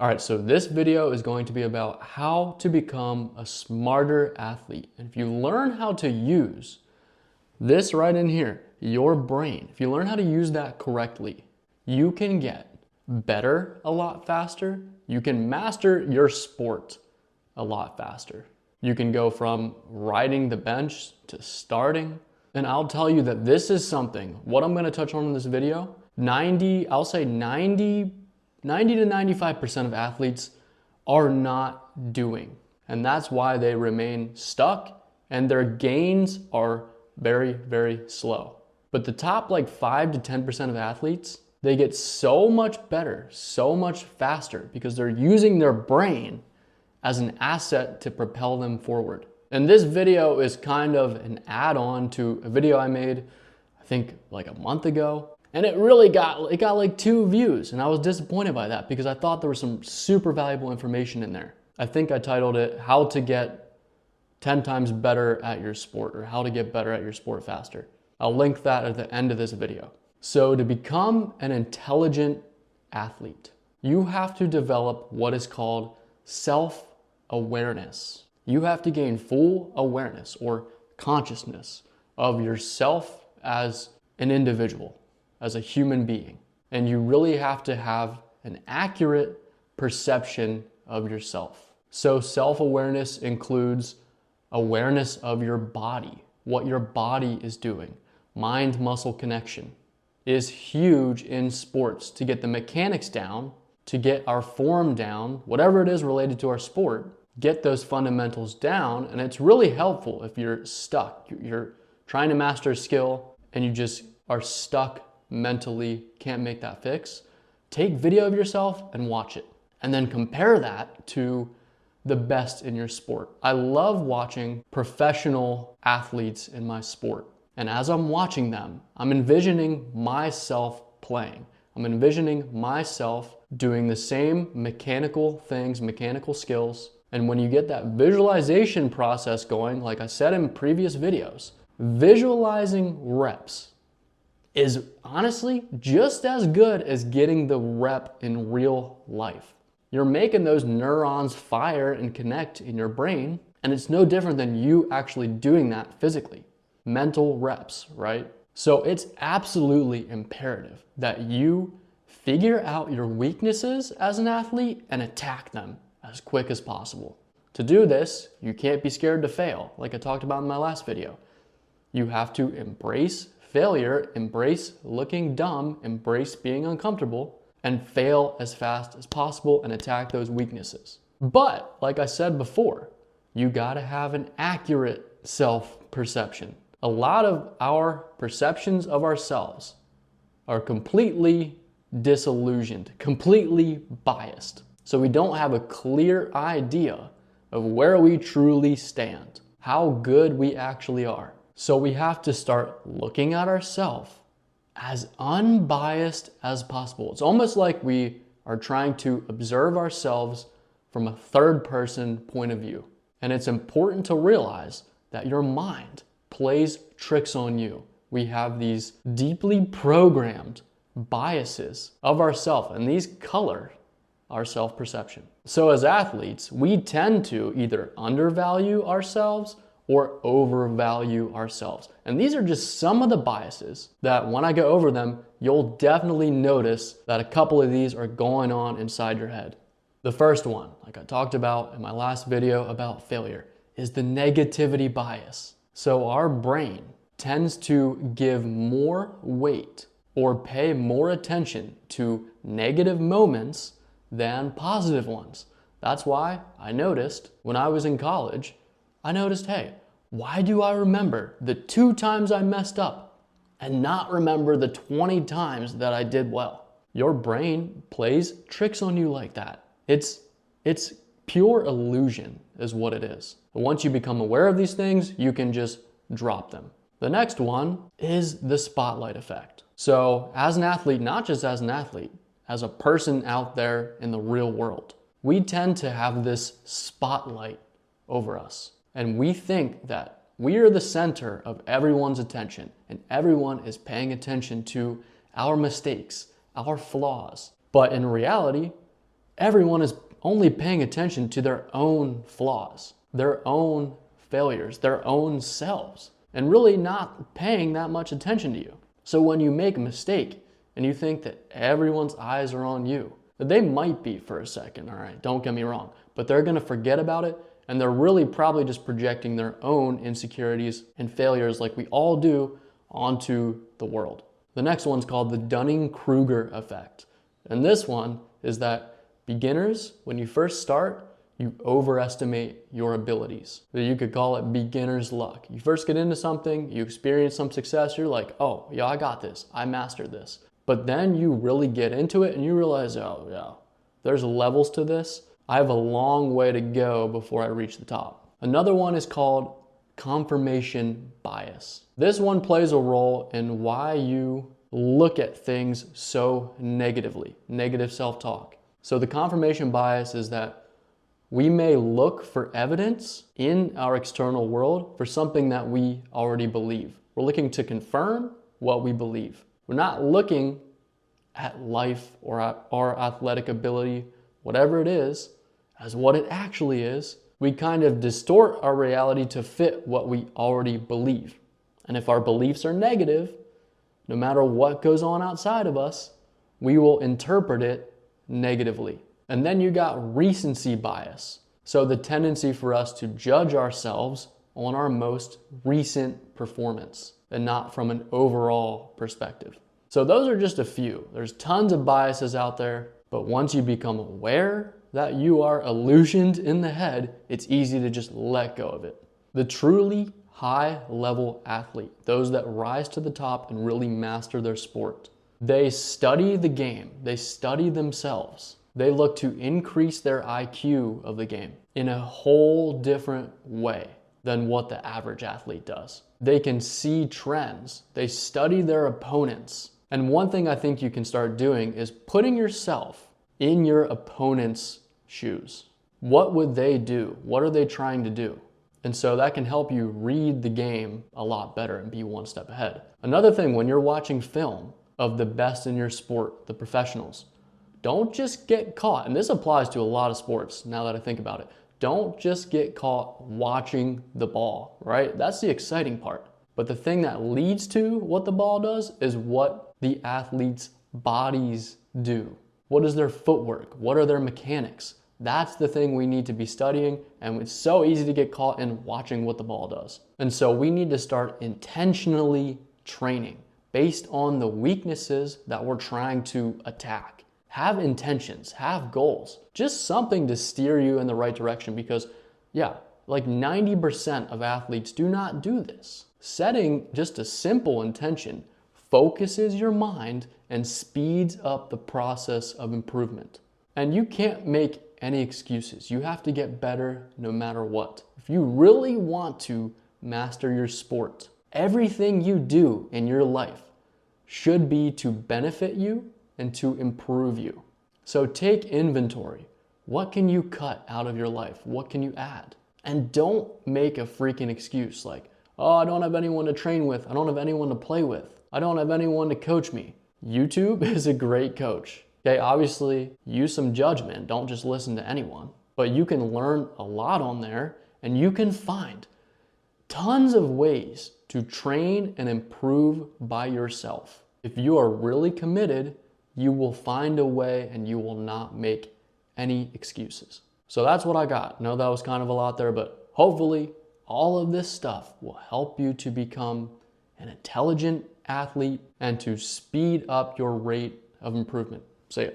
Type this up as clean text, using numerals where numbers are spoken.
All right, so this video is going to be about how to become a smarter athlete. And if you learn how to use this right in here, your brain, if you learn how to use that correctly, you can get better a lot faster. You can master your sport a lot faster. You can go from riding the bench to starting. And I'll tell you that this is something, what I'm gonna touch on in this video, I'll say 90 to 95% of athletes are not doing. And that's why they remain stuck and their gains are very, very slow. But the top 5 to 10% of athletes, they get so much better, so much faster because they're using their brain as an asset to propel them forward. And this video is kind of an add-on to a video I made, I think a month ago. And it got 2 views, and I was disappointed by that because I thought there was some super valuable information in there. I think I titled it, How to Get 10 Times Better at Your Sport, or How to Get Better at Your Sport Faster. I'll link that at the end of this video. So to become an intelligent athlete, you have to develop what is called self-awareness. You have to gain full awareness or consciousness of yourself as an individual, as a human being. And you really have to have an accurate perception of yourself. So self-awareness includes awareness of your body, what your body is doing. Mind-muscle connection is huge in sports to get the mechanics down, to get our form down, whatever it is related to our sport, get those fundamentals down. And it's really helpful if you're stuck. You're trying to master a skill and you just are stuck mentally, can't make that fix. Take video of yourself and watch it. And then compare that to the best in your sport. I love watching professional athletes in my sport. And as I'm watching them, I'm envisioning myself playing. I'm envisioning myself doing the same mechanical things, mechanical skills. And when you get that visualization process going, like I said in previous videos, visualizing reps is honestly just as good as getting the rep in real life. You're making those neurons fire and connect in your brain, and it's no different than you actually doing that physically. Mental reps, right? So it's absolutely imperative that you figure out your weaknesses as an athlete and attack them as quick as possible. To do this, you can't be scared to fail, like I talked about in my last video. You have to embrace failure, embrace looking dumb, embrace being uncomfortable, and fail as fast as possible and attack those weaknesses. But, like I said before, you gotta have an accurate self-perception. A lot of our perceptions of ourselves are completely disillusioned, completely biased. So we don't have a clear idea of where we truly stand, how good we actually are. So we have to start looking at ourselves as unbiased as possible. It's almost like we are trying to observe ourselves from a third person point of view. And it's important to realize that your mind plays tricks on you. We have these deeply programmed biases of ourselves, and these color our self-perception. So as athletes, we tend to either undervalue ourselves or overvalue ourselves. And these are just some of the biases that when I go over them, you'll definitely notice that a couple of these are going on inside your head. The first one, like I talked about in my last video about failure, is the negativity bias. So our brain tends to give more weight or pay more attention to negative moments than positive ones. That's why I noticed when I was in college, hey, why do I remember the 2 times I messed up and not remember the 20 times that I did well? Your brain plays tricks on you like that. It's pure illusion is what it is. But once you become aware of these things, you can just drop them. The next one is the spotlight effect. So as an athlete, not just as an athlete, as a person out there in the real world, we tend to have this spotlight over us. And we think that we are the center of everyone's attention and everyone is paying attention to our mistakes, our flaws. But in reality, everyone is only paying attention to their own flaws, their own failures, their own selves, and really not paying that much attention to you. So when you make a mistake and you think that everyone's eyes are on you, that they might be for a second, all right, don't get me wrong, but they're gonna forget about it, and they're really probably just projecting their own insecurities and failures like we all do onto the world. The next one's called the Dunning-Kruger effect. And this one is that beginners, when you first start, you overestimate your abilities. You could call it beginner's luck. You first get into something, you experience some success, you're like, oh, yeah, I got this, I mastered this. But then you really get into it and you realize, oh yeah, there's levels to this. I have a long way to go before I reach the top. Another one is called confirmation bias. This one plays a role in why you look at things so negatively, negative self-talk. So the confirmation bias is that we may look for evidence in our external world for something that we already believe. We're looking to confirm what we believe. We're not looking at life or at our athletic ability, whatever it is, as what it actually is. We kind of distort our reality to fit what we already believe. And if our beliefs are negative, no matter what goes on outside of us, we will interpret it negatively. And then you got recency bias. So the tendency for us to judge ourselves on our most recent performance and not from an overall perspective. So those are just a few. There's tons of biases out there, but once you become aware that you are illusioned in the head, it's easy to just let go of it. The truly high-level athlete, those that rise to the top and really master their sport, they study the game, they study themselves. They look to increase their IQ of the game in a whole different way than what the average athlete does. They can see trends, they study their opponents. And one thing I think you can start doing is putting yourself in your opponent's shoes. What would they do? What are they trying to do? And so that can help you read the game a lot better and be one step ahead. Another thing, when you're watching film of the best in your sport, the professionals, don't just get caught, and this applies to a lot of sports now that I think about it. Don't just get caught watching the ball, right? That's the exciting part. But the thing that leads to what the ball does is what the athletes' bodies do. What is their footwork? What are their mechanics? That's the thing we need to be studying, and it's so easy to get caught in watching what the ball does. And so we need to start intentionally training based on the weaknesses that we're trying to attack. Have intentions, have goals, just something to steer you in the right direction, because yeah, like 90% of athletes do not do this. Setting just a simple intention focuses your mind and speeds up the process of improvement. And you can't make any excuses. You have to get better no matter what. If you really want to master your sport, everything you do in your life should be to benefit you and to improve you. So take inventory. What can you cut out of your life? What can you add? And don't make a freaking excuse like, oh, I don't have anyone to train with. I don't have anyone to play with. I don't have anyone to coach me. YouTube is a great coach. Okay, obviously use some judgment. Don't just listen to anyone. But you can learn a lot on there, and you can find tons of ways to train and improve by yourself. If you are really committed, you will find a way and you will not make any excuses. So that's what I got. I know that was kind of a lot there, but hopefully all of this stuff will help you to become an intelligent athlete and to speed up your rate of improvement. See ya.